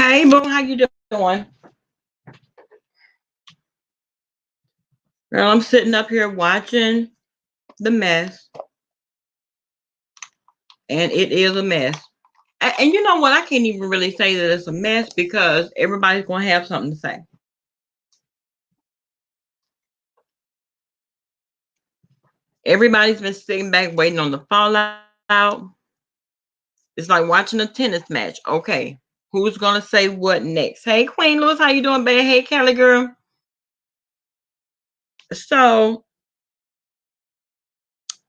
Hey, Boom, how you doing? Girl, I'm sitting up here watching the mess, and it is a mess. And you know what? I can't even really say that it's a mess because everybody's going to have something to say. Everybody's been sitting back waiting on the fallout. It's like watching a tennis match. Okay, who's going to say what next? Hey, Queen Lewis, how you doing, baby? Hey, Kelly girl. So,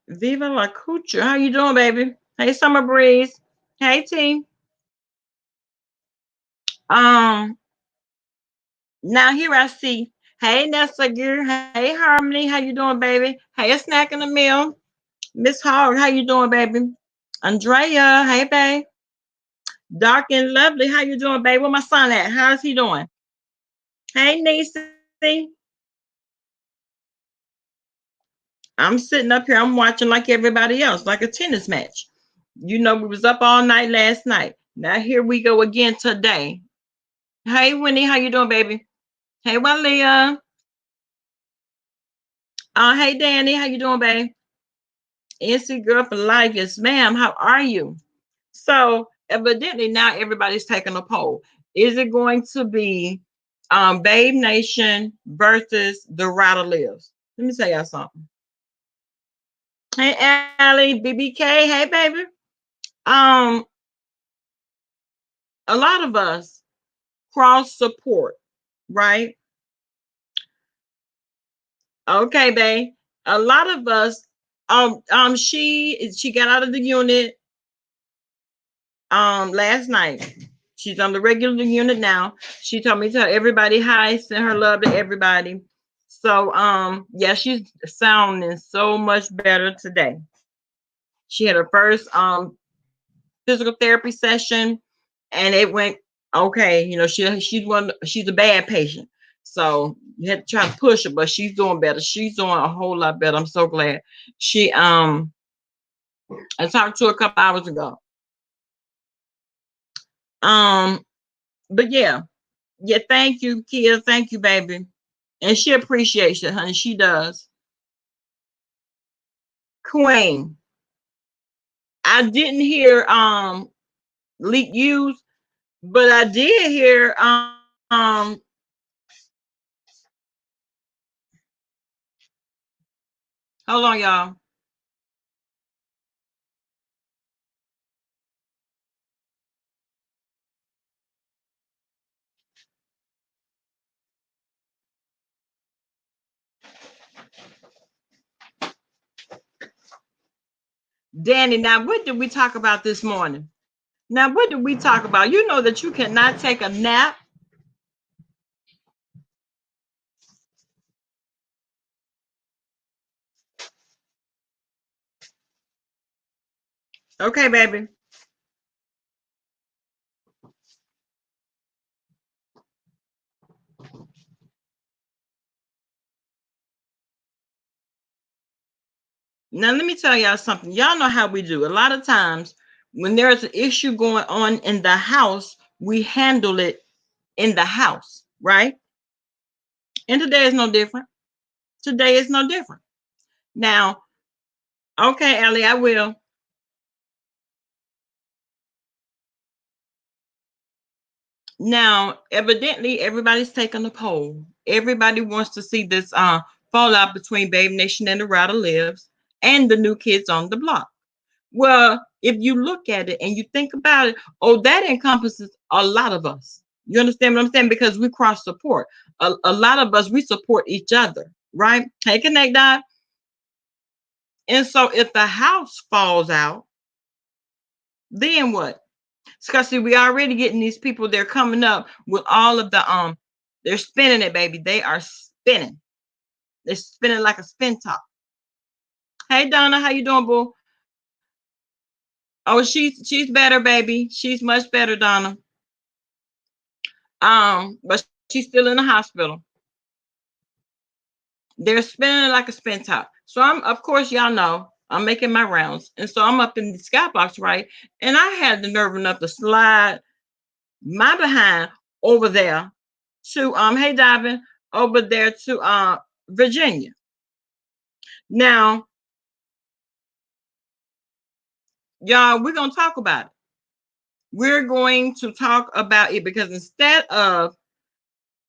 Viva la Couture, how you doing, baby? Hey, Summer Breeze. Hey, T. Um, Now here I see, hey Nessa girl, hey Harmony, how you doing, baby? Hey, a snack in the meal. Miss Hogg, how you doing, baby? Andrea, hey babe. Dark and lovely, how you doing, baby? Where my son at? How's he doing? Hey Niecy. I'm sitting up here, I'm watching like everybody else, like a tennis match. You know, we was up all night last night. Now here we go again today. Hey Winnie, how you doing, baby? Hey Walia. Hey Danny, how you doing, babe? NC Girl for Life. Yes, ma'am. How are you? So evidently now everybody's taking a poll. Is it going to be Babe Nation versus the Rider Lives? Let me tell y'all something. Hey Allie, BBK, hey baby. Um, a lot of us cross support, right? Okay, babe. A lot of us she got out of the unit last night. She's on the regular unit now. She told me to tell everybody hi, send her love to everybody. So yeah, she's sounding so much better today. She had her first physical therapy session and it went okay. You know, she's a bad patient. So you had to try to push her, but she's doing better. She's doing a whole lot better. I'm so glad. She I talked to her a couple hours ago. Um, but yeah, thank you, Kia. Thank you, baby. And she appreciates it, honey. She does. Queen. I didn't hear leak use, but I did hear hold on, y'all. Danny, now what did we talk about this morning? Now, what did we talk about? You know that you cannot take a nap. Okay, baby. Now, let me tell y'all something. Y'all know how we do. A lot of times, when there's an issue going on in the house, we handle it in the house, right? And today is no different. Today is no different. Now, okay, Ellie, I will. Now, evidently, everybody's taking a poll. Everybody wants to see this fallout between Babe Nation and the Rider Lives and the new kids on the block. Well, if you look at it and you think about it, oh, that encompasses a lot of us. You understand what I'm saying? Because we cross support. A lot of us, we support each other, right? Hey, Connect Dot. And so if the house falls out, then what? Because see, we already getting these people. They're coming up with all of the they're spinning it, baby. They are spinning. They're spinning like a spin top. Hey Donna, how you doing, boo? Oh, she's better, baby. She's much better, Donna. But she's still in the hospital. They're spinning it like a spin top. So I'm, of course, y'all know I'm making my rounds, and so I'm up in the skybox, right? And I had the nerve enough to slide my behind over there to hey Divin, over there to Virginia. Now, y'all, we're gonna talk about it. We're going to talk about it because instead of,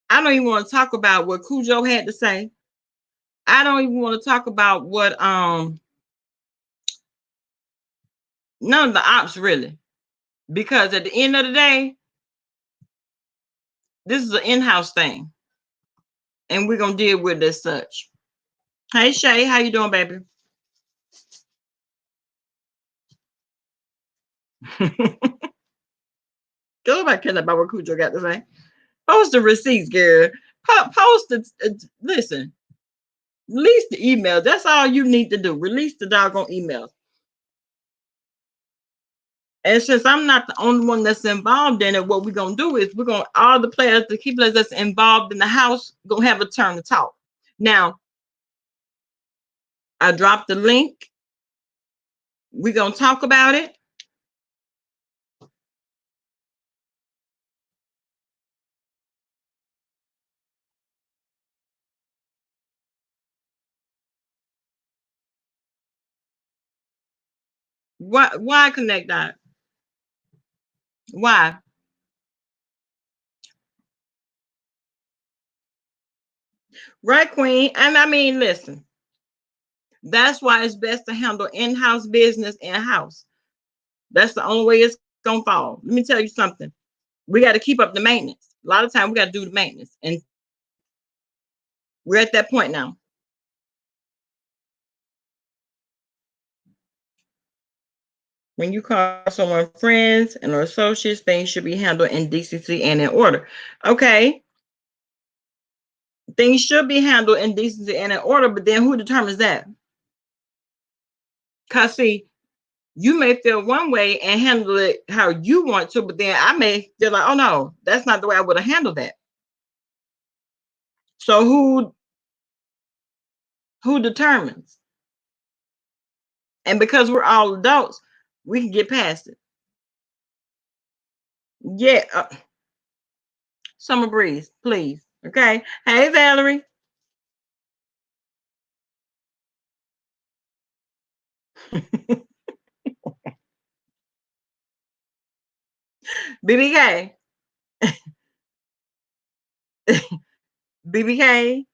I don't even want to talk about what Cujo had to say. I don't even want to talk about what none of the ops really. Because at the end of the day, this is an in-house thing. And we're gonna deal with it as such. Hey Shay, how you doing, baby? Go nobody care about what Cujo got to say. Post the receipts, girl. Post the listen. Release the email. That's all you need to do. Release the doggone emails. And since I'm not the only one that's involved in it, what we're gonna do is we're gonna all the players, the key players that's involved in the house, gonna have a turn to talk. Now, I dropped the link. We're gonna talk about it. Why connect that? Why? Right, Queen. And I mean, listen, that's why it's best to handle in-house business in-house. That's the only way it's gonna fall. Let me tell you something. We got to keep up the maintenance. A lot of time we got to do the maintenance, and we're at that point now. When you call someone friends and or associates, things should be handled in decency and in order. Okay, things should be handled in decency and in order, but then who determines that? Because see, you may feel one way and handle it how you want to, but then I may feel like, oh no, that's not the way I would have handled that. So who determines? And because we're all adults, we can get past it. Yeah, Summer Breeze, please. Okay. Hey, Valerie. BBK. BBK.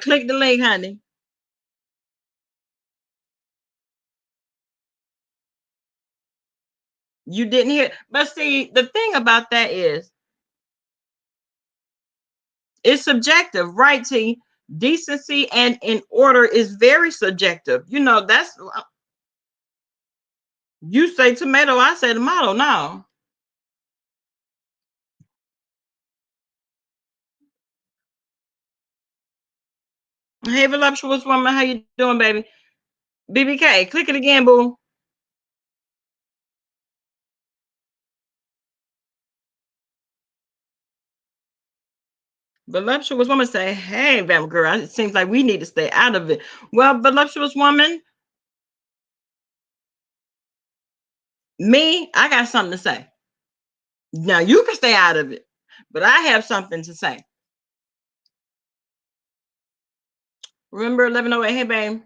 Click the link, honey. You didn't hear. But see, the thing about that is it's subjective, right? T. Decency and in order is very subjective. You know, that's you say tomato, I say tomato. No. Hey, voluptuous woman, how you doing, baby? BBK, click it again, boo. Voluptuous woman say, hey, Bama girl, it seems like we need to stay out of it. Well, voluptuous woman, me, I got something to say. Now you can stay out of it, but I have something to say. Remember 1108? Hey, babe.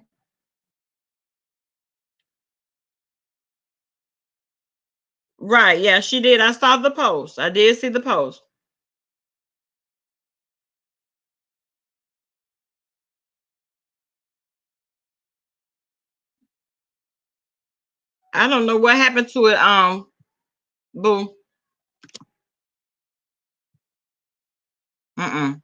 Right. Yeah, she did. I saw the post. I did see the post. I don't know what happened to it. Boo. Mm-mm.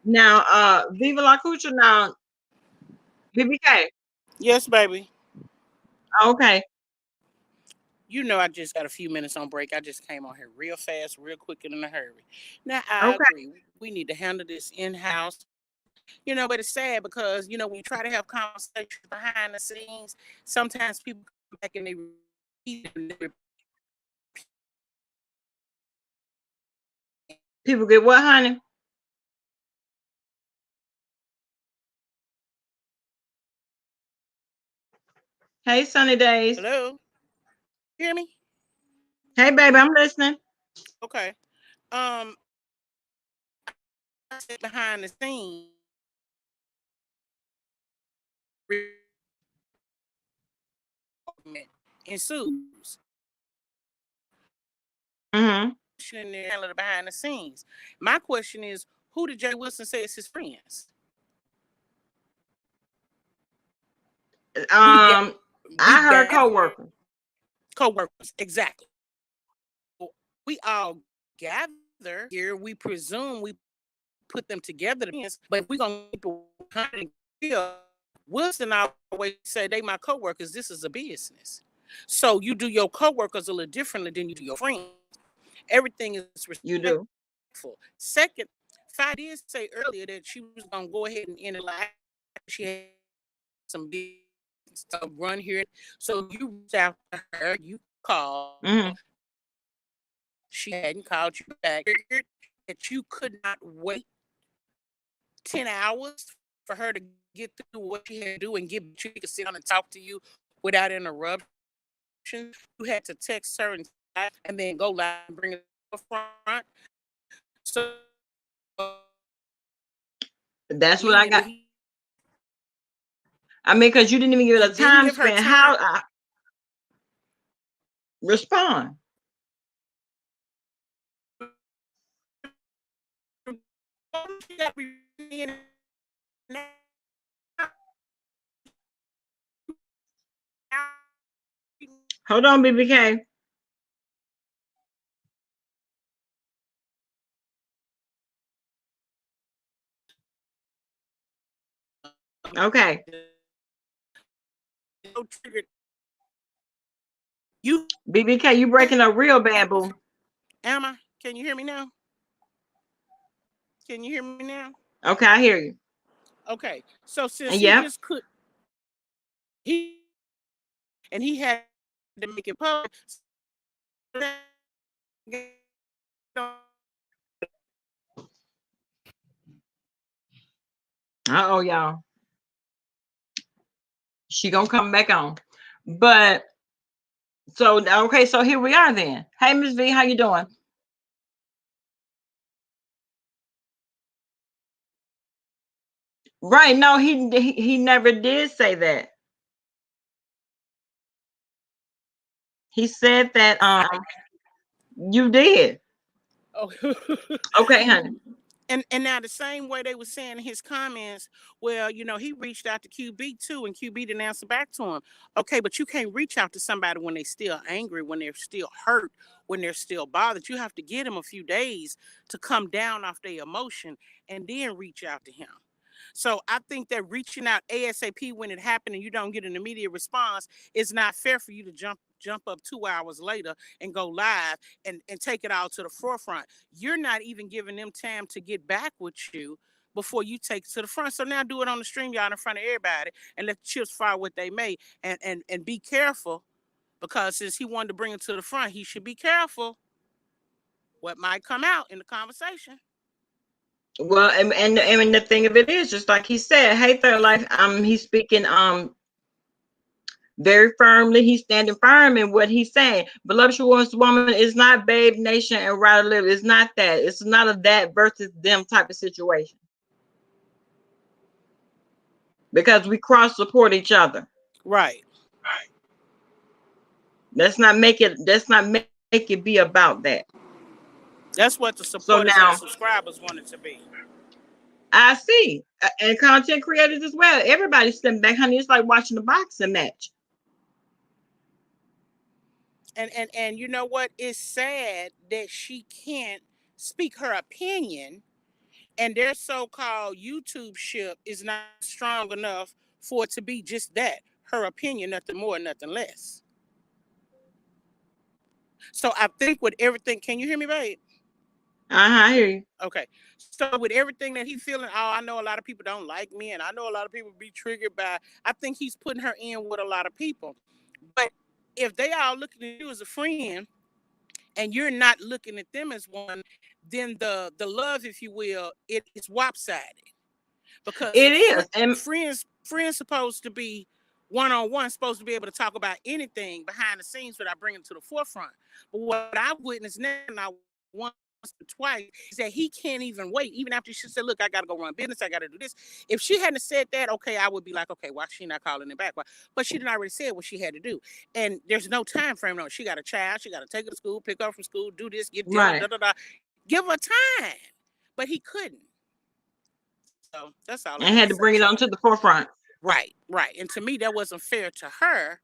Now, Viva La Cucha. Now, BBK. Yes, baby. Okay. You know I just got a few minutes on break. I just came on here real fast, real quick, and in a hurry. Now I Okay. agree. We need to handle this in house. But it's sad because when you try to have conversations behind the scenes, sometimes people come back and they repeat People get what, honey? Hey, Sunny Days. Hello? Hear me? Hey, baby, I'm listening. Okay. I sit behind the scenes ensues. Mm-hmm. Behind the scenes. My question is, who did Jay Wilson say is his friends? We get Um, we I heard gather co-worker. co-workers, exactly. We all gather here. We presume we put them together, but if we're gonna keep it 100 real, Wilson always say they my co-workers. This is a business, so you do your co-workers a little differently than you do your friends. Everything is You do. respectful. Second, Fi did say earlier that she was gonna go ahead and end it live. She had some business stuff run here, so you reached out to her. You called. Mm-hmm. She hadn't called you back. That you could not wait 10 hours for her to get through what she had to do and get you to sit down and talk to you without interruption. You had to text her and then go live and bring it to the front. So That's what I meaning got. that I mean, because you didn't even give it he a didn't time give her span. time. How I respond? Hold on, BBK. Okay. You BBK, you breaking up real bad, boo. Am I? Can you hear me now? Can you hear me now? Okay, I hear you. Okay. So since he Yep. just could he and he had to make it public. Uh-oh, y'all. She gonna come back on. But so okay, so here we are then. Hey, Miss V, how you doing? Right? No, he never did say that. He said that you did. Oh. Okay, honey. And now the same way they were saying in his comments, well, he reached out to QB too, and QB didn't answer back to him. Okay, but you can't reach out to somebody when they're still angry, when they're still hurt, when they're still bothered. You have to give them a few days to come down off their emotion and then reach out to him. So I think that reaching out ASAP when it happened and you don't get an immediate response is not fair for you to jump up 2 hours later and go live and take it all to the forefront. You're not even giving them time to get back with you before you take it to the front. So now do it on the stream, y'all, in front of everybody and let the chips fire what they may and be careful because since he wanted to bring it to the front, he should be careful what might come out in the conversation. Well, and the thing of it is, just like he said, hey, Third Life, he's speaking very firmly. He's standing firm in what he's saying. Voluptuous woman is not Babe Nation and Ryder Live. It's not that. It's not a that versus them type of situation because we cross support each other. Right. Let's not make it. Let's not make it be about that. That's what the So supporters and now the subscribers want it to be. I see, and content creators as well. Everybody's stepping back, honey. It's like watching a boxing match. And you know what? It's sad that she can't speak her opinion, and their so-called YouTube ship is not strong enough for it to be just that, her opinion, nothing more, nothing less. So I think with everything, can you hear me, babe? I hear you. Okay. So with everything that he's feeling, oh, I know a lot of people don't like me, and I know a lot of people be triggered by. I think he's putting her in with a lot of people. But if they all looking at you as a friend, and you're not looking at them as one, then the love, if you will, it is lopsided. Because It is. And friends supposed to be one-on-one, supposed to be able to talk about anything behind the scenes without bringing it to the forefront. But what I've witnessed now, not once or twice, is that he can't even wait. Even after she said, look, I gotta go run business, I gotta do this. If she hadn't said that, okay, I would be like, okay, why she not calling him back? But she didn't already said what she had to do. And there's no time frame on it. She got a child, she gotta take her to school, pick her up from school, do this, get dinner, right. da da da. Give her time. But he couldn't. So that's all I And had to had to say, bring it on Charlotte. to the forefront. Right, right. And to me, that wasn't fair to her,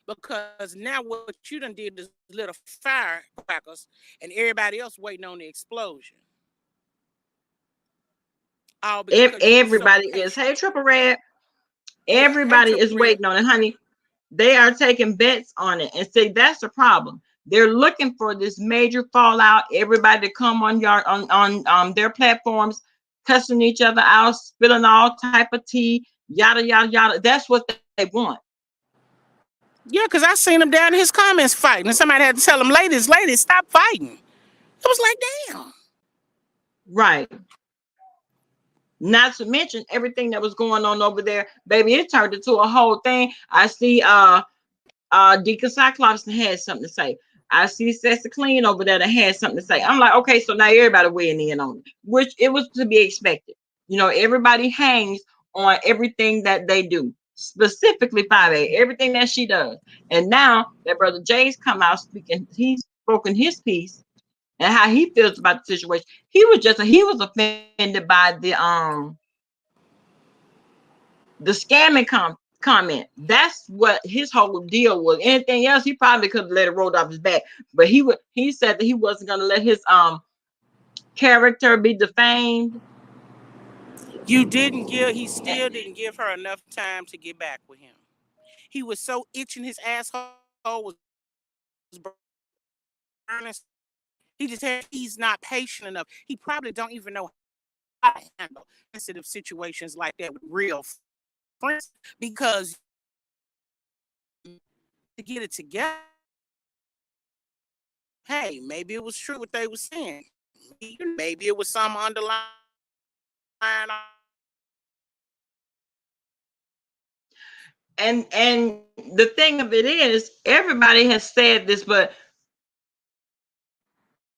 because now what you done did is lit a firecrackers and everybody else waiting on the explosion. All If because you were so everybody is, impatient. hey, Triple Red, Yeah. Hey, everybody Triple is Red. waiting on it, honey. They are taking bets on it. And see, that's the problem. They're looking for this major fallout, everybody to come on your on their platforms, cussing each other out, spilling all type of tea, yada yada yada. That's what they want. Yeah, because I seen him down in his comments fighting. And somebody had to tell him, ladies, stop fighting. It was like, damn. Right. Not to mention everything that was going on over there, baby. It turned into a whole thing. I see Deacon Cyclops had something to say. I see Sessa Clean over there that had something to say. I'm like, okay, so now everybody weighing in on it, which it was to be expected. You know, everybody hangs on everything that they do, specifically 5A, everything that she does. And now that Brother Jay's come out speaking, he's spoken his piece and how he feels about the situation. He was offended by the scamming comment. That's what his whole deal was. Anything else, he probably could have let it roll off his back. But he said that he wasn't gonna let his character be defamed. He still didn't give her enough time to get back with him. He was so itching, his asshole was burning. He's not patient enough. He probably don't even know how to handle sensitive situations like that with real friends, because to get it together, hey, maybe it was true what they were saying. Maybe it was some underlying. And the thing of it is, everybody has said this, but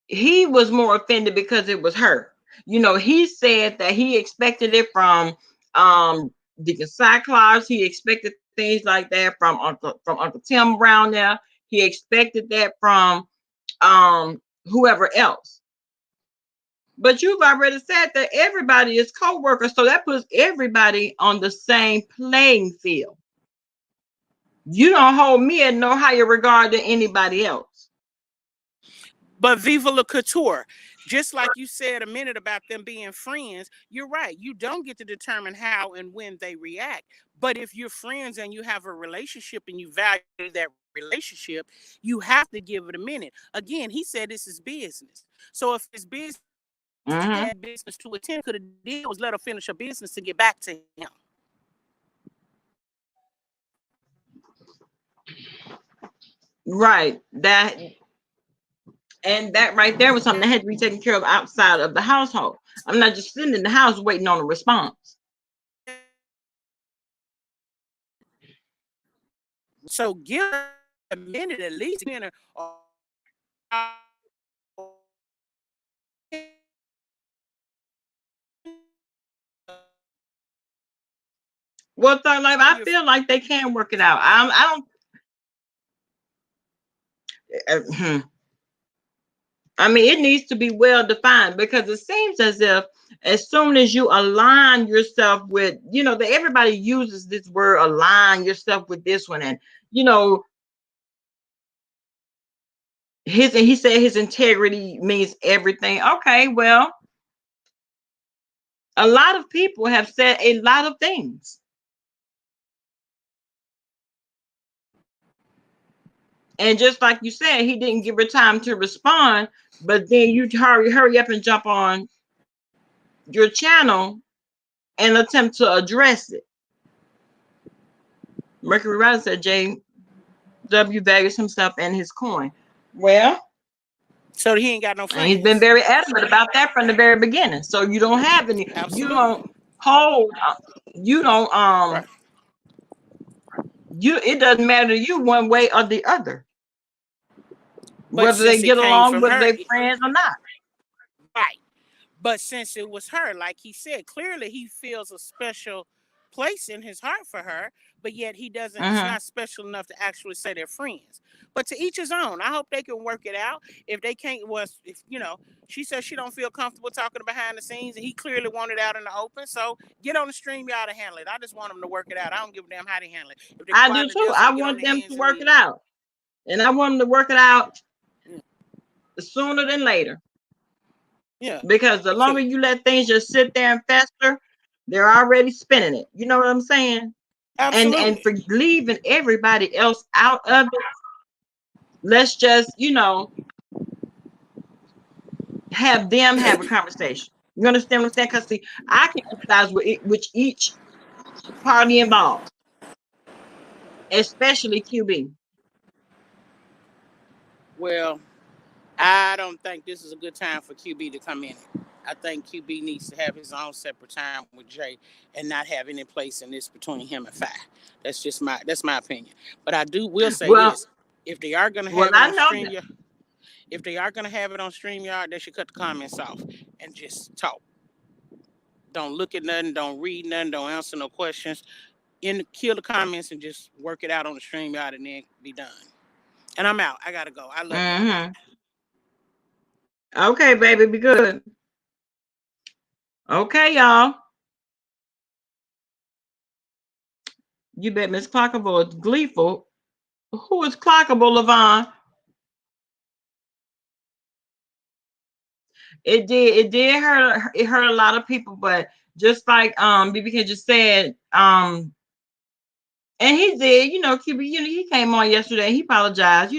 he was more offended because it was her. You know, he said that he expected it from Deacon Cyclops. He expected things like that from Uncle Tim Brown there. He expected that from whoever else. But you've already said that everybody is co-workers, so that puts everybody on the same playing field. You don't hold me in no higher regard than anybody else. But Viva La Couture, just like you said a minute about them being friends, you're right. You don't get to determine how and when they react. But if you're friends and you have a relationship and you value that relationship, you have to give it a minute. Again, he said this is business. So if it's business, Mm-hmm. had business to attend, could have did was let her finish her business to get back to him. Right. That right there was something that had to be taken care of outside of the household. I'm not just sitting in the house waiting on a response. So give her a minute at least, or Well, Thug Life, I feel like they can work it out. I don't. I mean, it needs to be well defined because it seems as if as soon as you align yourself with, everybody uses this word align yourself with this one, and you know, he said his integrity means everything. Okay, well, a lot of people have said a lot of things. And just like you said, he didn't give her time to respond, but then you hurry up and jump on your channel and attempt to address it. Mercury Rising said JW values himself and his coin. Well, So he ain't got no And he's been friends. very adamant about that from the very beginning. So you don't have any, you Absolutely. don't hold, you don't, Right. it doesn't matter to you one way or the other, But whether they since it get came along, from whether her, they friends or not. right. But since it was her, like he said, clearly he feels a special place in his heart for her, but yet he doesn't, he's Mm-hmm. not special enough to actually say they're friends. But to each his own. I hope they can work it out. If they can't, was if she says she don't feel comfortable talking behind the scenes, and he clearly wanted out in the open. So get on the stream, y'all, to handle it. I just want them to work it out. I don't give a damn how they handle it. If they I quiet do in the too. jail I cell, get on want their them to hands and work knees. it out. And I want them to work it out Yeah. sooner than later. Yeah, Because the me longer too. you let things just sit there and fester, they're already spinning it. You know what I'm saying? And Absolutely. for leaving everybody else out of it, let's just, have them have a conversation. You understand what I'm saying? Because see, I can empathize with each party involved, especially QB. Well, I don't think this is a good time for QB to come in. I think QB needs to have his own separate time with Jay and not have any place in this between him and Fi. That's my opinion. But I will say Well, this: if they are gonna well, have it I on know that. StreamYard, if they are gonna have it on StreamYard, they should cut the comments off and just talk. Don't look at nothing. Don't read nothing. Don't answer no questions. Kill the comments and just work it out on the StreamYard and then be done. And I'm out. I gotta go. I love y'all. Bye. Mm-hmm. Okay, baby, be good. Okay, y'all. You bet Miss Clockable is gleeful. Who is Clockable, Levon? It did hurt. It hurt a lot of people, but just like BBK just said, and he did, QB, he came on yesterday. He apologized,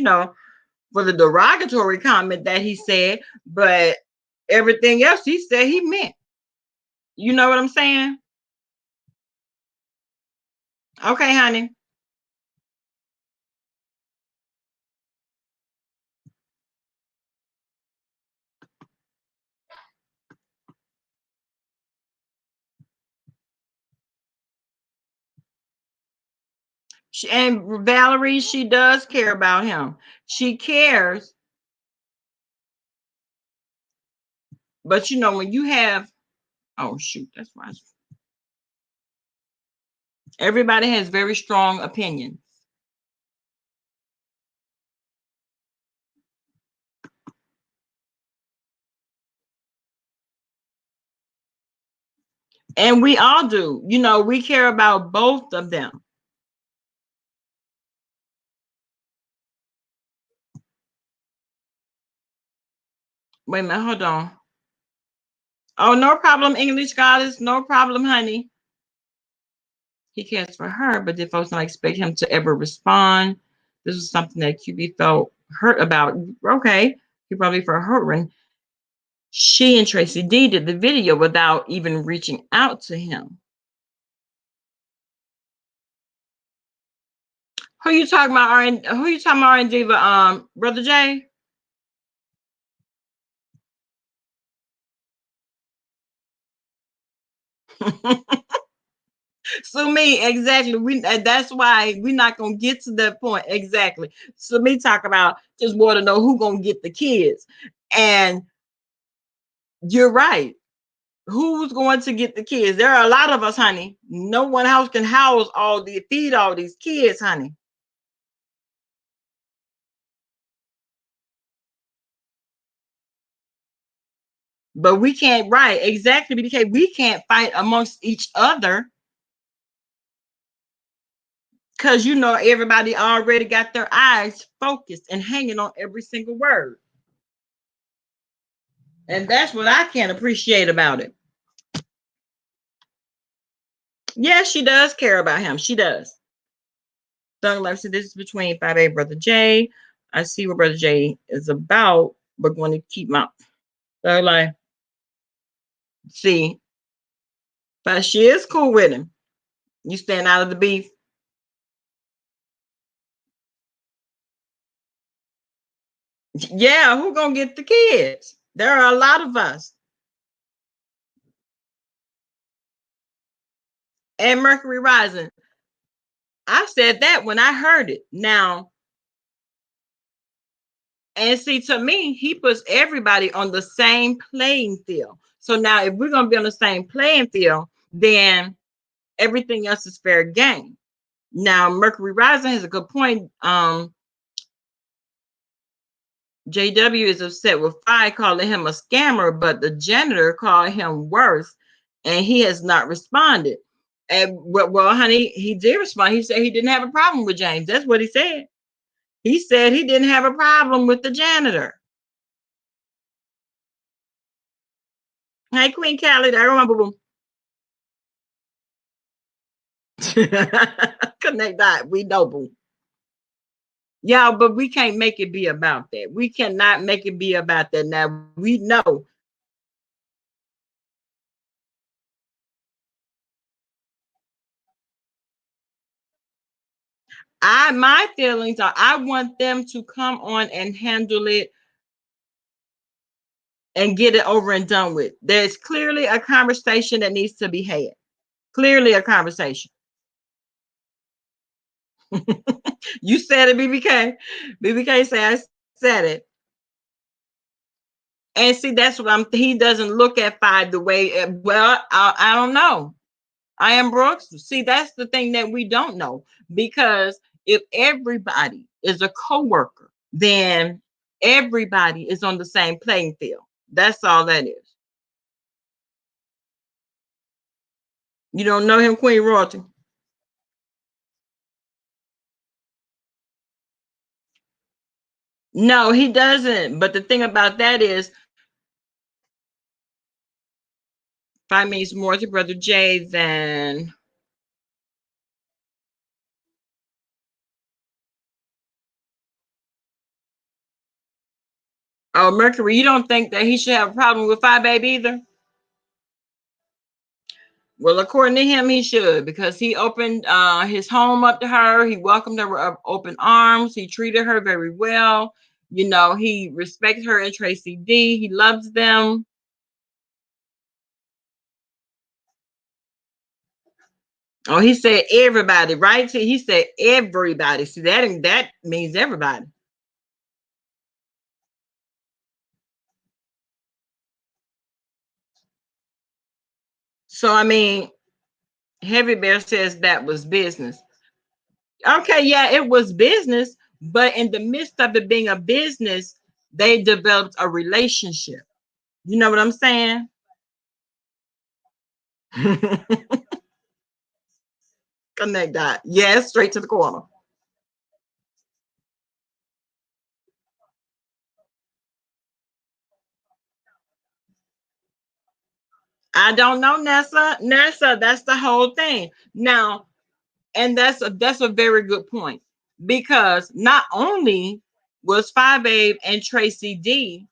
for the derogatory comment that he said, but everything else he said he meant. You know what I'm saying? Okay, honey. And Valerie, she does care about him. She cares, but when you have, oh shoot, that's why everybody has very strong opinions. And we all do. We care about both of them. Wait a minute, hold on. Oh, no problem, English goddess. No problem, honey. He cares for her, but did folks not expect him to ever respond? This was something that QB felt hurt about. Okay, he probably felt hurt when she and Tracy D did the video without even reaching out to him. Who you talking about, Who you talking about, Diva? Brother Jay? So me, exactly. That's why we're not gonna get to that point. Exactly. So me talk about just want to know who gonna get the kids. And you're right. Who's going to get the kids? There are a lot of us, honey. No one house can feed all these kids, honey. But we can't, right? Exactly, because we can't fight amongst each other because everybody already got their eyes focused and hanging on every single word. And that's what I can't appreciate about it. Yes, she does care about him. She does. Thug Life said this is between 5A Brother J. I see what Brother J is about, but going to keep my Thug Life. See, but she is cool with him. You stand out of the beef. Yeah, who gonna get the kids? There are a lot of us. And Mercury rising. I said that when I heard it. Now, and see, to me, he puts everybody on the same playing field. So now, if we're gonna be on the same playing field, then everything else is fair game. Now, Mercury rising has a good point. JW is upset with Fi calling him a scammer, but the janitor called him worse, and he has not responded. And well, honey, he did respond. He said he didn't have a problem with James. That's what he said. He said he didn't have a problem with the janitor. Hey, Queen Callie, I remember. Boom. Connect that. We know, boom. Yeah, but we can't make it be about that. We cannot make it be about that. Now we know. My feelings are I want them to come on and handle it and get it over and done with. There's clearly a conversation that needs to be had. Clearly a conversation. You said it, BBK. BBK said I said it. And see, that's what he doesn't look at five the way, well, I don't know. I am Brooks. See, that's the thing that we don't know. Because if everybody is a co-worker, then everybody is on the same playing field. That's all that is. You don't know him, Queen Royalty? No, he doesn't. But the thing about that is, Five means more to Brother Jay than. Oh, Mercury, you don't think that he should have a problem with Five Baby either? Well, according to him, he should because he opened his home up to her. He welcomed her with open arms. He treated her very well. You know, he respects her and Tracy D. He loves them. Oh, he said everybody, right? He said everybody. See, that means everybody. So, I mean, Heavy Bear says that was business. Okay, yeah, it was business, but in the midst of it being a business, they developed a relationship. You know what I'm saying? Connect that. Yes, straight to the corner. I don't know, Nessa. Nessa, that's the whole thing. Now, and that's a very good point because not only was Five Abe and Tracy D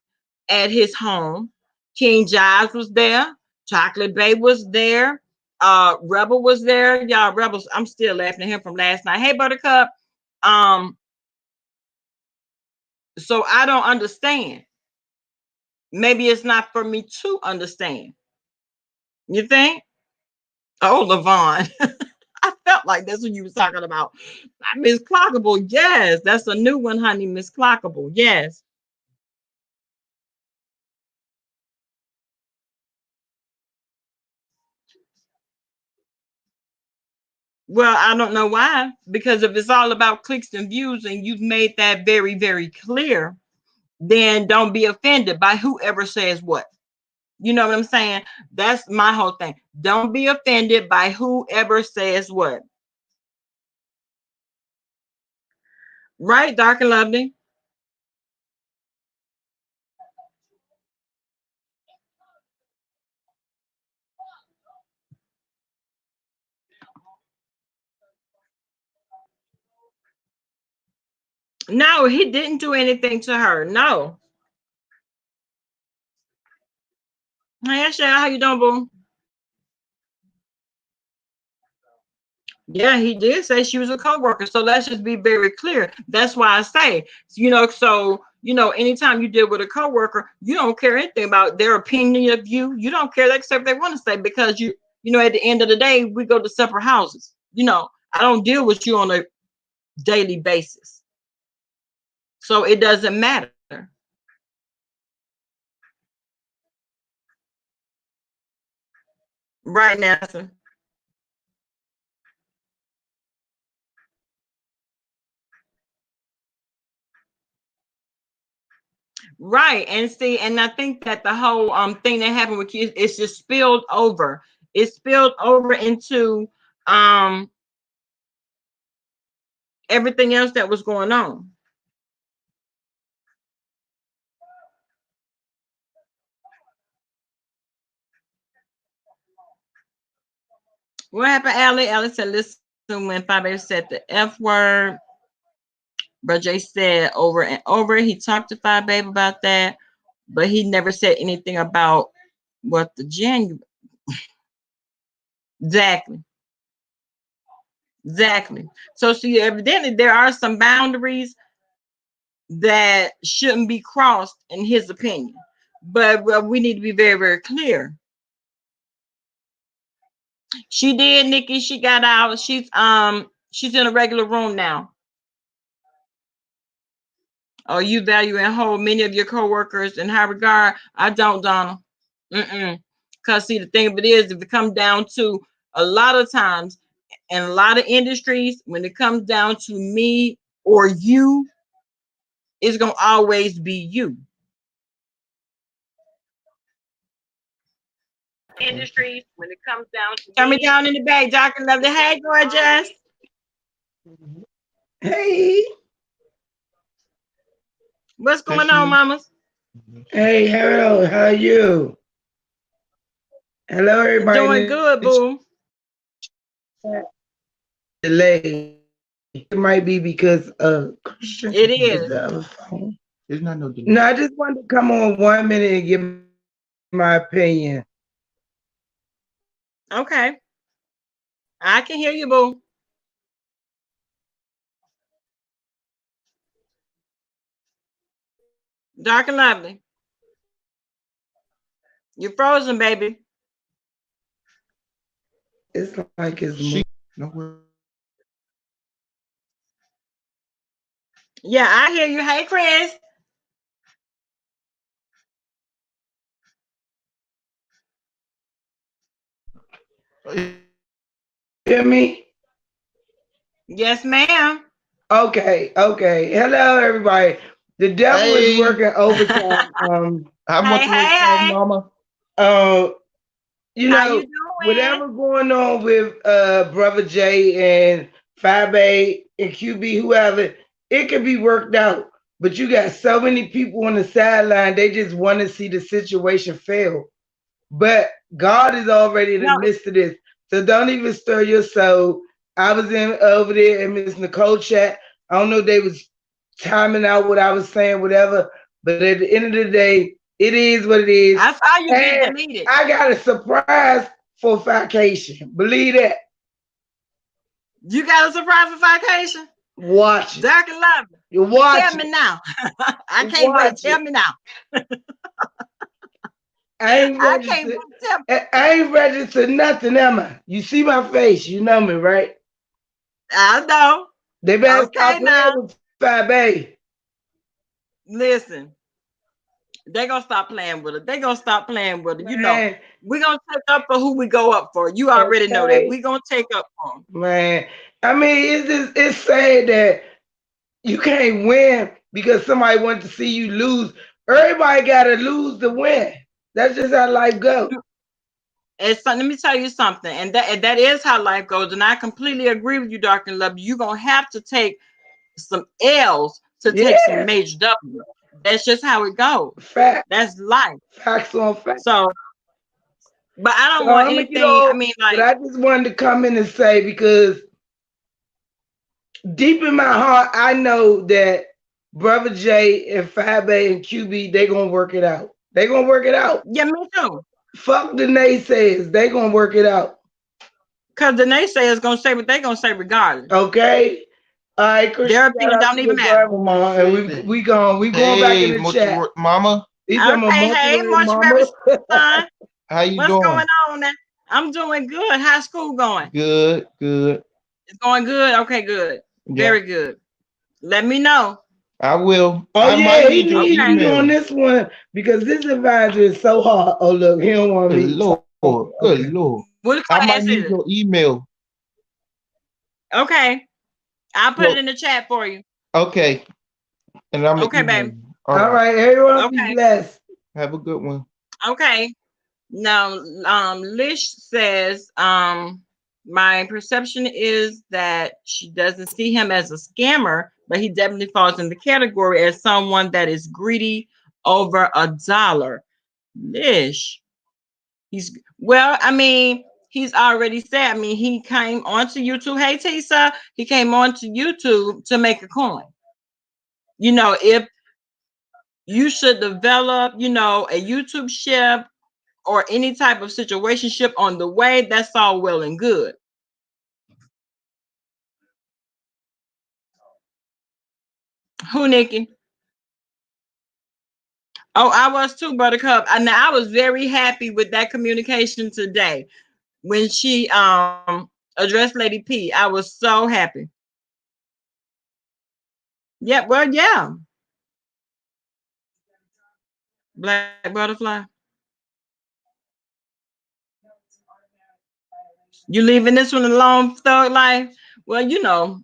at his home, King Jives was there, Chocolate Bay was there, Rebel was there. Y'all, Rebels, I'm still laughing at him from last night. Hey, Buttercup. Um, so I don't understand. Maybe it's not for me to understand. You think? Oh, Levon. I felt like that's what you was talking about. Miss Clockable, yes. That's a new one, honey. Miss Clockable, yes. Well, I don't know why. Because if it's all about clicks and views and you've made that very, very clear, then don't be offended by whoever says what. You know what I'm saying? That's my whole thing. Don't be offended by whoever says what. Right, Dark and Lovely? No, he didn't do anything to her. No. Hey, Ashley, how you doing, boo? Yeah, he did say she was a co-worker. So let's just be very clear. That's why I say, so anytime you deal with a coworker, you don't care anything about their opinion of you. You don't care except if they want to say, because at the end of the day, we go to separate houses. I don't deal with you on a daily basis. So it doesn't matter. Right, Nathan. Right. And see, and I think that the whole thing that happened with kids, it's just spilled over. It spilled over into um everything else that was going on. What happened, Allie? Allie said, listen, when Fabe said the F word, Bro J said over and over, he talked to Five Babe about that, but he never said anything about what the January. Exactly. Exactly. So see, evidently there are some boundaries that shouldn't be crossed in his opinion. But we need to be very, very clear. She did, Nikki. She got out. She's in a regular room now. Oh, you value and hold many of your coworkers in high regard. I don't, Donna. Because see, the thing of it is, if it comes down to a lot of times in a lot of industries, when it comes down to me or you, it's gonna always be you. Industries, when it comes down to turn me down in the back, Dr. Lovely. Hey, gorgeous. Hey, What's going on, mamas? hey, hello, how are you? Hello, everybody in Doing the good, chat. boo. Delay. It might be because Christian It is is. the other phone. There's not no delay. No, I just wanted to come on 1 minute and give my opinion. Okay. I can hear you, boo. Dark and lovely. You're frozen, baby. It's like it's moving. No, Yeah, I hear you. Hey, Chris. hear me? Yes, ma'am. Okay. Hello, everybody. The devil is working overtime. Hey, hey, hey. Mama. You How you know, doing? whatever going on with Brother J and 5A and QB, whoever, it can be worked out. But you got so many people on the sideline, they just want to see the situation fail. But God is already in the No, midst of this. So don't even stir your soul. I was in over there in Miss Nicole chat. I don't know if they was timing out what I was saying, whatever. But at the end of the day, it is what it is. I saw you get And deleted. I got a surprise for vacation. Believe that. You got a surprise for vacation? Watch it. Dark and lovely. You Tell watch me it. now. I can't wait. Watch Tell it. me now. I ain't I can't registered. wait. Tell me. I ain't registered nothing, am I? You see my face. You know me, right? I know. They better Okay, stop playing now. with 5A. Listen. They gonna stop playing with it. They gonna stop playing with it. Man, We're gonna take up for who we go up for. You already know that. okay. We're gonna take up for them. Man. I mean, it's sad that you can't win because somebody wants to see you lose. Everybody gotta lose to win. That's just how life goes. Let me tell you something, and that is how life goes. And I completely agree with you, Dr. Love. You're gonna have to take some L's to take some Yeah. major W. That's just how it goes. Fact. That's life. Facts on facts. So, but I So don't want I'm gonna get anything. I off, mean, but like, I just wanted to come in and say because deep in my heart, I know that Brother J and 5A and QB, they gonna work it out. They gonna work it out. yeah, me too. Fuck the naysayers. They gonna work it out. Because the naysayers gonna say what they gonna say regardless. Okay? All right, Their Christian, shout opinion out don't to even your matter. grandmama, and we going back in Hey, the chat. Mama. He talking about Okay, hey, mortuary mortuary mama. son, How you what's going doing? on now? I'm doing good. How's school going? Good, good. It's going good. Okay, good. Yeah, Very good. Let me know. I will. Oh I yeah, might he need your needs Okay. you on email. this one because this advisor is so hard. Oh look, he don't want Good me Lord, talking. good Okay. Lord. What I might class need is your it? email. Okay. I'll put it So, in the chat for you. okay, and I'm gonna Okay, email baby. you. All All right. right, everyone be Okay. blessed. Have a good one. Okay. Now, Lish says, my perception is that she doesn't see him as a scammer, but he definitely falls in the category as someone that is greedy over $1. Lish, he's well. I mean, he's already said. I mean, he came onto YouTube. Hey, Tisa, he came onto YouTube to make a coin. If you should develop, a YouTube ship or any type of situationship on the way, that's all well and good. Who, Nikki? Oh, I was too, Buttercup. And I was very happy with that communication today when she addressed Lady P. I was so happy. Yeah, well, yeah. Black Butterfly. You leaving this one alone, Thug Life? Well,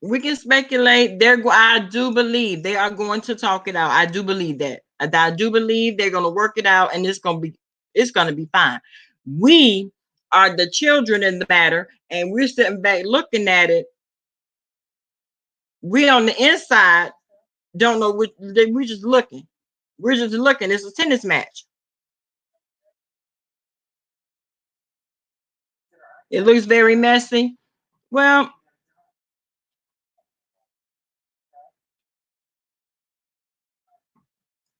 we can speculate. I do believe they are going to talk it out. I do believe that. I do believe they're going to work it out, and it's going to be fine. We are the children in the matter, and we're sitting back looking at it. We on the inside don't know what we're just looking. We're just looking. It's a tennis match. It looks very messy. Well,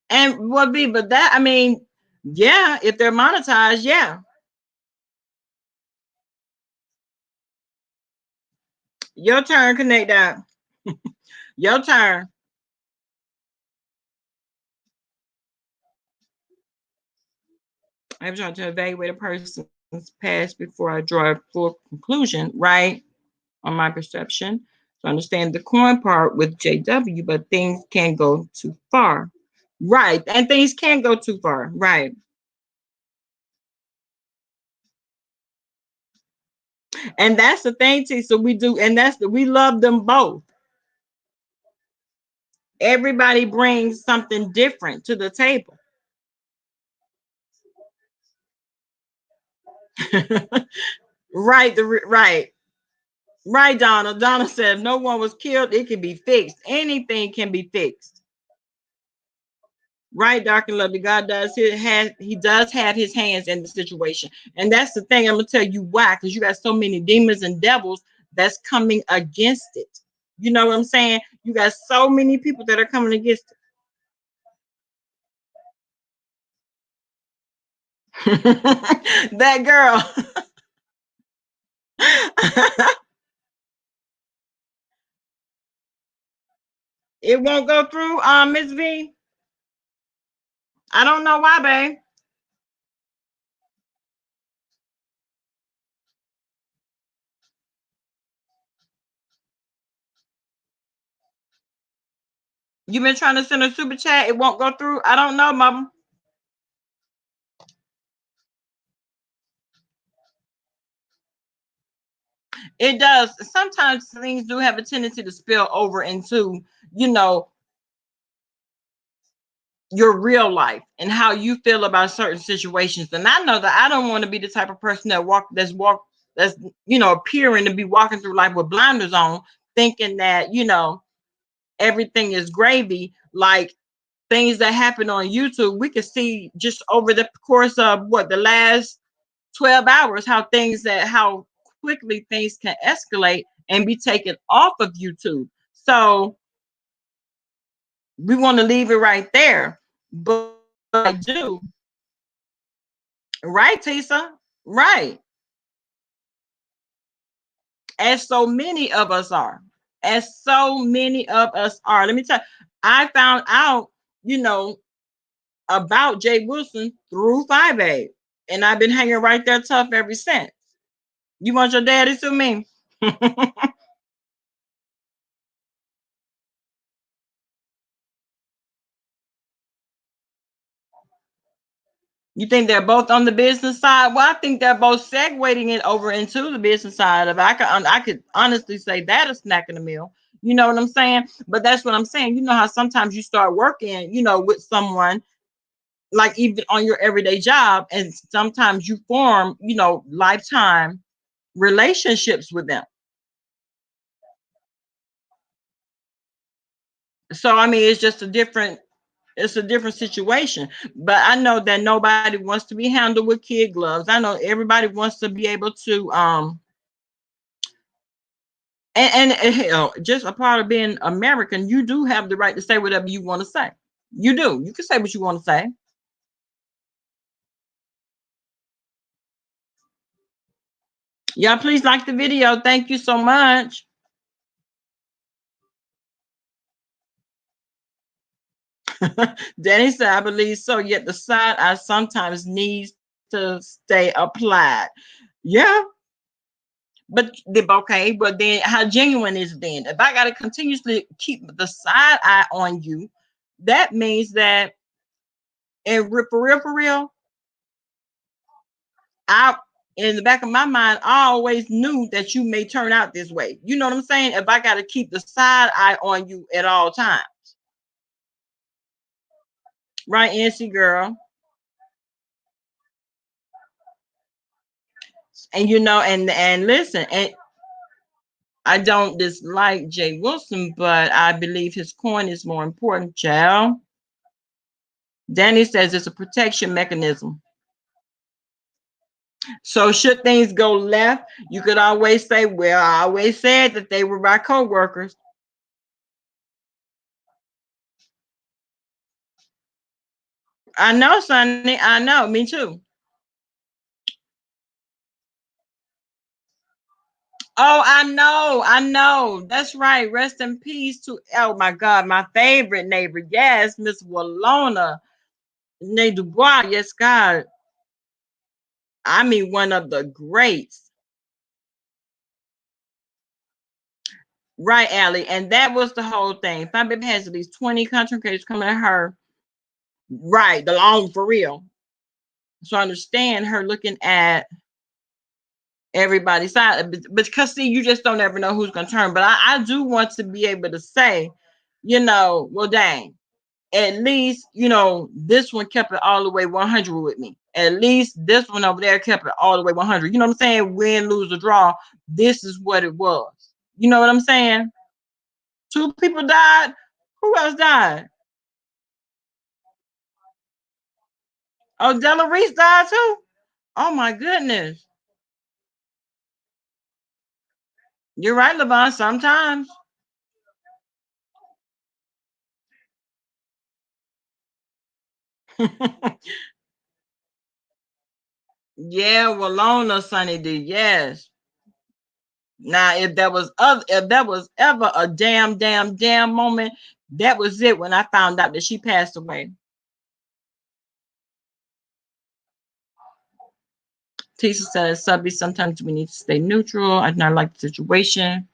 and what be but that I mean, yeah, if they're monetized, yeah. Your turn, connect that. Your turn. I'm trying to evaluate a person's past before I draw a full conclusion, right? On my perception. To understand the coin part with JW, but things can go too far. Right. And things can go too far. Right. And that's the thing, T. So we do, and we love them both. Everybody brings something different to the table. Right, right, Donna. Donna said if no one was killed, it can be fixed. Anything can be fixed. Right, Dr. Lovely. God does he does have his hands in the situation. And that's the thing. I'm gonna tell you why, because you got so many demons and devils that's coming against it. You know what I'm saying? You got so many people that are coming against it. That girl. It won't go through, Miss V. I don't know why, babe. You've been trying to send a super chat. It won't go through. I don't know, mama. It does. Sometimes things do have a tendency to spill over into, you know, your real life and how you feel about certain situations. And I know that I don't want to be the type of person that's appearing to be walking through life with blinders on, thinking that, everything is gravy. Like things that happen on YouTube, we could see just over the course of the last 12 hours, how quickly things can escalate and be taken off of YouTube. So we want to leave it right there. But I do. Right, Tisa? Right. as so many of us are. As so many of us are. Let me tell you, I found out, you know, about Jay Wilson through 5A. And I've been hanging right there tough ever since. You want your daddy to me? You think they're both on the business side? Well, I think they're both segueing it over into the business side of it. I could honestly say that a snack in the meal. You know what I'm saying? But that's what I'm saying. You know how sometimes you start working, with someone, like even on your everyday job, and sometimes you form, lifetime relationships with them. So I mean, it's a different situation. But I know that nobody wants to be handled with kid gloves. I know everybody wants to be able to and hell, just a part of being American, you do have the right to say whatever you want to say. You do. You can say what you want to say. Y'all, please like the video. Thank you so much. Danny said, I believe so. Yet the side eye sometimes needs to stay applied. Yeah, okay, but then how genuine is it then? If I got to continuously keep the side eye on you, that means that, and for real, I in the back of my mind, I always knew that you may turn out this way. You know what I'm saying? If I got to keep the side eye on you at all times, right, NC girl? And and listen, and I don't dislike Jay Wilson, but I believe his coin is more important, child. Danny says it's a protection mechanism. So should things go left, you could always say, well, I always said that they were my co-workers. I know, Sonny. I know. Me too. Oh, I know. I know. That's right. Rest in peace to, oh my God, my favorite neighbor. Yes, Miss Walona. Nay Dubois. Yes, God. I mean, one of the greats. Right, Allie. And that was the whole thing. Fine Baby has at least 20 content creators coming at her. Right. The long for real. So I understand her looking at everybody's side. But because see, you just don't ever know who's gonna turn. But I do want to be able to say, well, dang, at least, this one kept it all the way 100 with me. At least this one over there kept it all the way 100. You know what I'm saying? Win, lose, or draw. This is what it was. You know what I'm saying? Two people died. Who else died? Oh, Della Reese died too. Oh my goodness. You're right, Levon. Sometimes. Yeah, Walona Sunny did. Yes. Now, if that was ever a damn moment, that was it when I found out that she passed away. Tisa says, Subby, sometimes we need to stay neutral. I do not like the situation.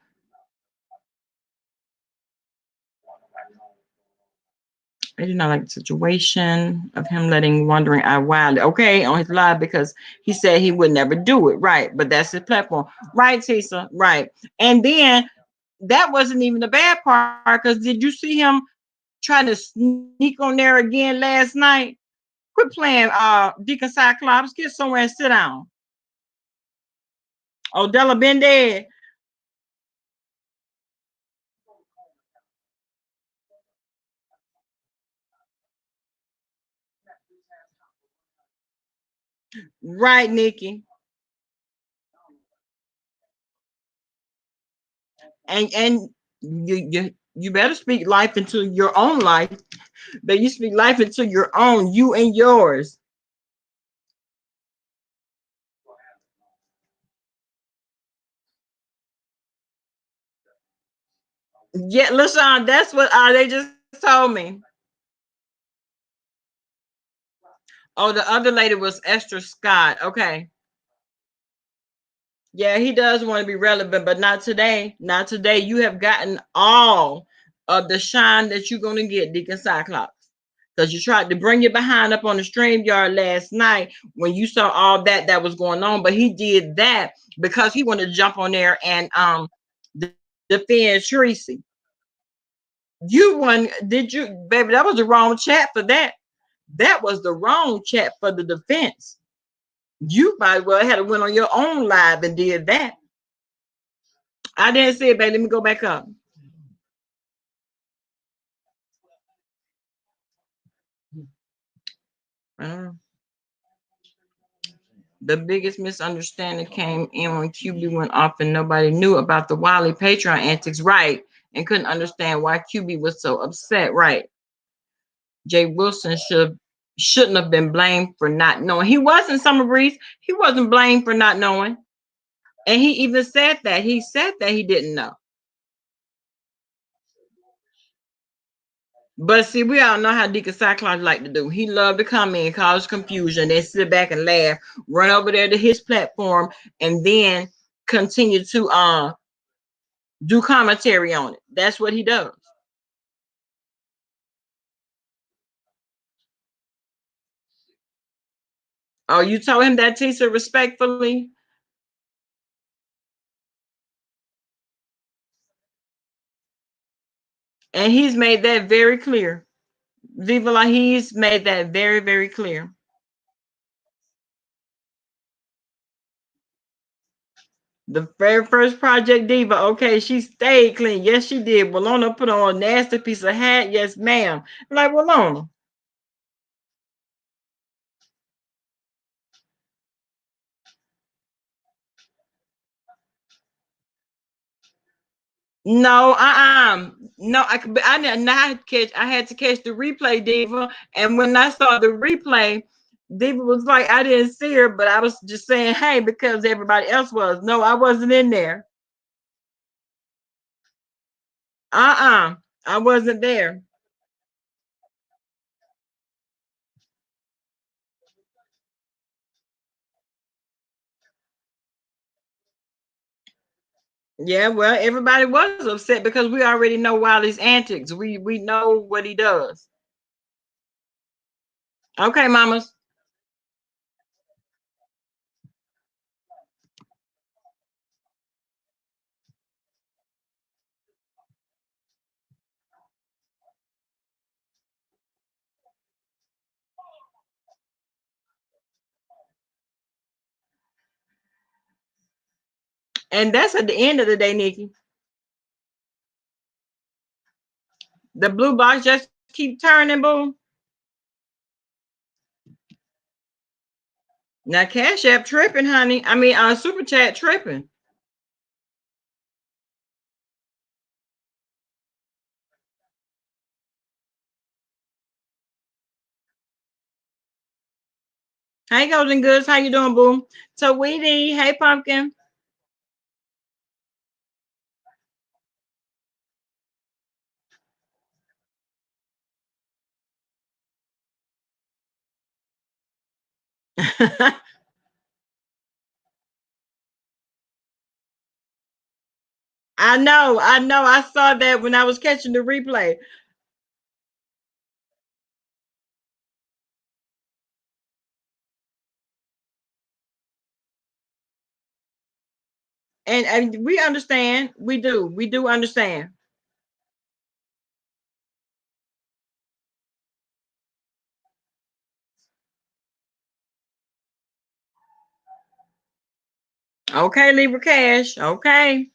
I do not like the situation of him letting Wandering Eye Wild, okay, on his live because he said he would never do it. Right. But that's his platform. Right, Tisa. Right. And then that wasn't even the bad part because did you see him trying to sneak on there again last night? Quit playing Deacon Cyclops. Get somewhere and sit down. Odella been dead. Right, Nikki. And you better speak life into your own life. But you speak life into your own, you and yours. Yeah, LaShawn, that's what they just told me. Oh, the other lady was Esther Scott. Okay. Yeah, he does want to be relevant, but not today. Not today. You have gotten all of the shine that you're going to get, Deacon Cyclops. Because you tried to bring your behind up on the stream yard last night when you saw all that was going on. But he did that because he wanted to jump on there and defend Tracy. You won, did you, baby? That was the wrong chat for that. That was the wrong chat for the defense. You might well had to went on your own live and did that. I didn't see it, baby. Let me go back up. Uh, the biggest misunderstanding came in when QB went off and nobody knew about the Wiley Patreon antics, right? And couldn't understand why QB was so upset, right? Jay Wilson shouldn't have been blamed for not knowing. He wasn't, Summer Breeze. He wasn't blamed for not knowing. And he even said that. He said that he didn't know. But see, we all know how Deacon Cyclops like to do. He loved to come in, cause confusion, then sit back and laugh, run over there to his platform, and then continue to do commentary on it. That's what he does. Oh, you told him that, Tisa, respectfully? And he's made that very clear. Viva La, he's made that very, very clear. The very first Project Diva, okay, she stayed clean. Yes, she did. Walona put on a nasty piece of hat. Yes, ma'am. Like, Walona. No, no. I did not catch. I had to catch the replay, Diva. And when I saw the replay, Diva was like, I didn't see her, but I was just saying, hey, because everybody else was. No, I wasn't in there. I wasn't there. Yeah, well, everybody was upset because we already know Wiley's antics. We know what he does. Okay, mamas. And that's at the end of the day, Nikki. The blue box just keep turning, boo. Now Cash App tripping, honey. I mean, Super Chat tripping. Hey, Golden Goods, how you doing, boo? Tweety, hey, Pumpkin. I know. I saw that when I was catching the replay. And we understand. We do. We do understand. Okay, Libra Cash. Okay.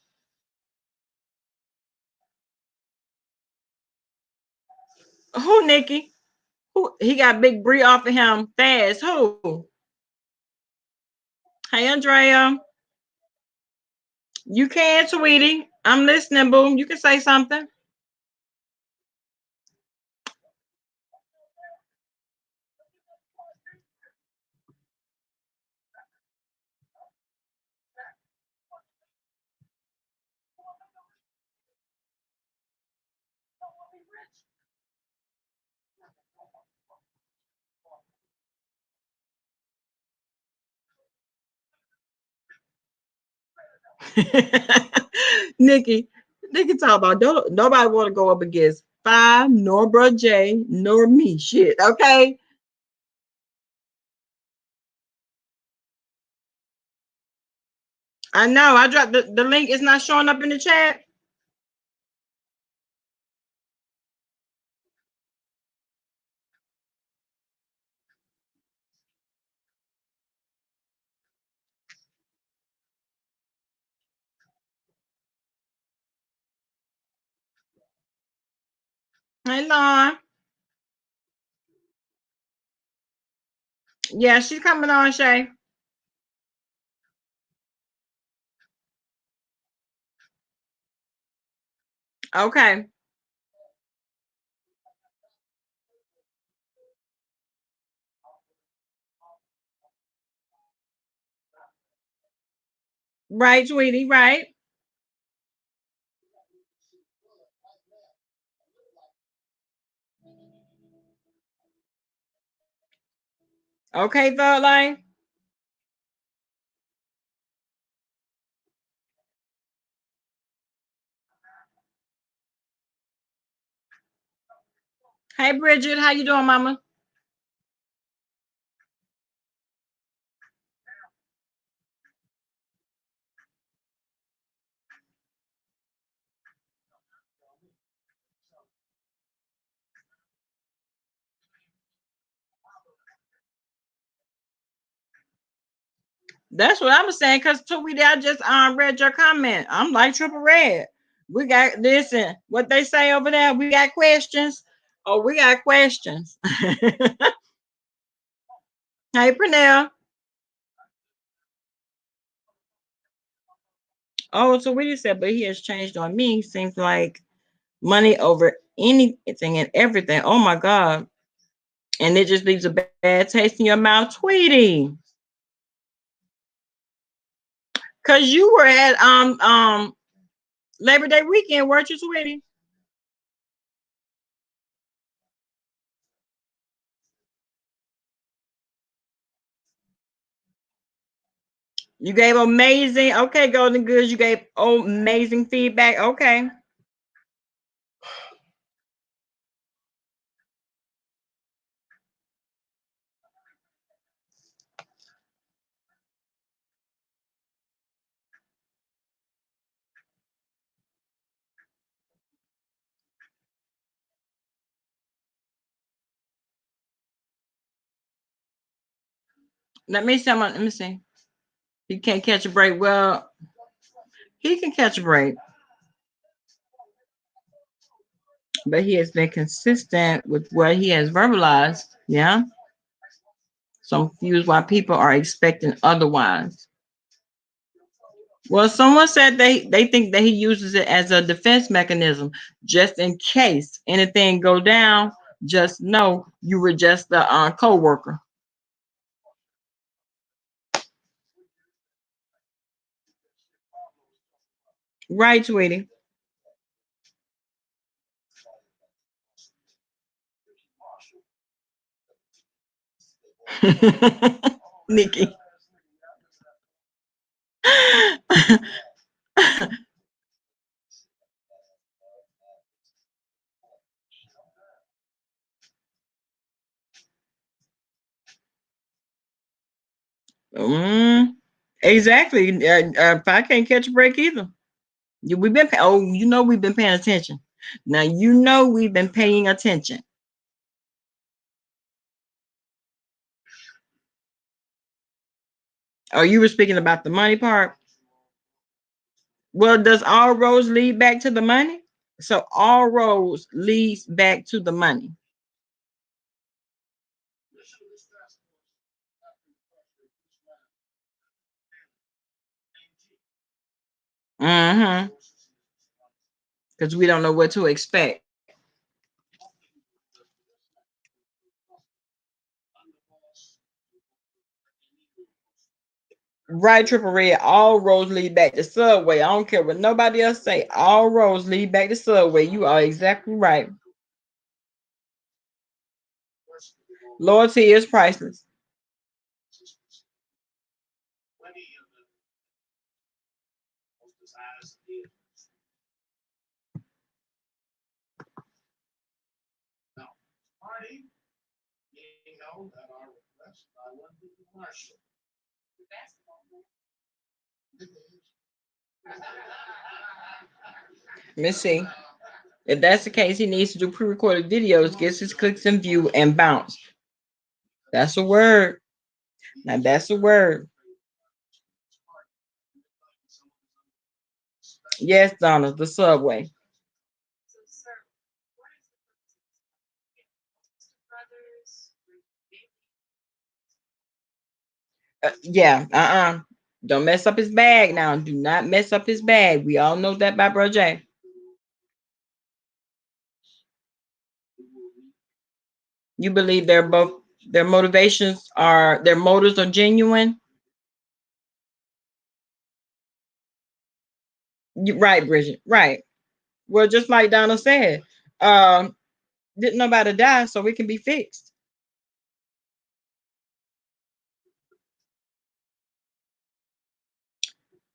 Who, Nikki? Who? He got Big Bree off of him fast. Who? Hey, Andrea. You can, sweetie. I'm listening, boo. You can say something. Nikki, Nikki talk about don't nobody want to go up against five, nor Bro J, nor me. Shit, okay. I know. I dropped the link. Is not showing up in the chat. Hey, Lauren. Yeah, she's coming on, Shay. Okay. Right, sweetie. Right. Okay, third line. Hey, Bridget. How you doing, Mama? That's what I was saying. Cause Tweety, I just read your comment. I'm like triple red. We got this and what they say over there. We got questions. Oh, we got questions. Hey, Pernell. Oh, so what you said, but he has changed on me. Seems like money over anything and everything. Oh my God. And it just leaves a bad taste in your mouth, Tweety. Cause you were at Labor Day weekend, weren't you, Tweety? You gave amazing. Okay, Golden Goods. You gave amazing feedback. Okay. Let me see. Let me see. He can't catch a break. Well, he can catch a break, but he has been consistent with what he has verbalized. Yeah. So I'm confused why people are expecting otherwise. Well, someone said they think that he uses it as a defense mechanism, just in case anything go down. Just know you were just a co-worker. Right, sweetie. Nikki. Mm, exactly. If I can't catch a break either. We've been oh, we've been paying attention. Now we've been paying attention. Oh, you were speaking about the money part. Well, does all roads lead back to the money? So all roads leads back to the money. Mm-hmm. Because we don't know what to expect. Right, Triple Red. All roads lead back to Subway. I don't care what nobody else say. All roads lead back to Subway. You are exactly right. Loyalty is priceless. Let me see. If that's the case, he needs to do pre-recorded videos, gets his clicks and view and bounce. That's a word. Now that's a word. Yes, Donna, the subway. Yeah, Don't mess up his bag now. Do not mess up his bag. We all know that by Bro J. You believe their motivations are their motives are genuine? Right, Bridget. Right. Well, just like Donna said, um, didn't nobody die, so it can be fixed.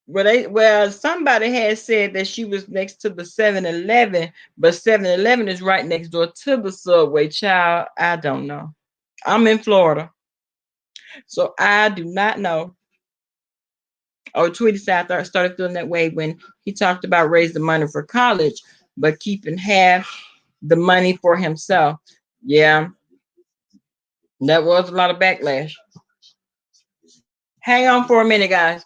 Well, somebody had said that she was next to the 7-Eleven, but 7-Eleven is right next door to the subway. Child, I don't know. I'm in Florida, so I do not know. Oh, Tweety said I started feeling that way when he talked about raising money for college, but keeping half the money for himself. Yeah, that was a lot of backlash. Hang on for a minute, guys.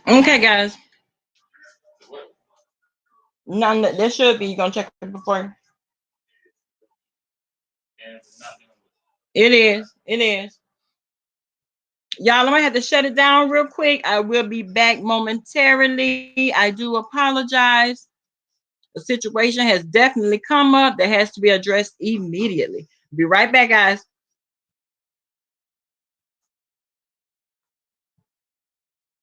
Okay, guys. None that there should be. You gonna check it before? It is. It is. Y'all, I'm gonna have to shut it down real quick. I will be back momentarily. I do apologize. The situation has definitely come up that has to be addressed immediately. Be right back, guys.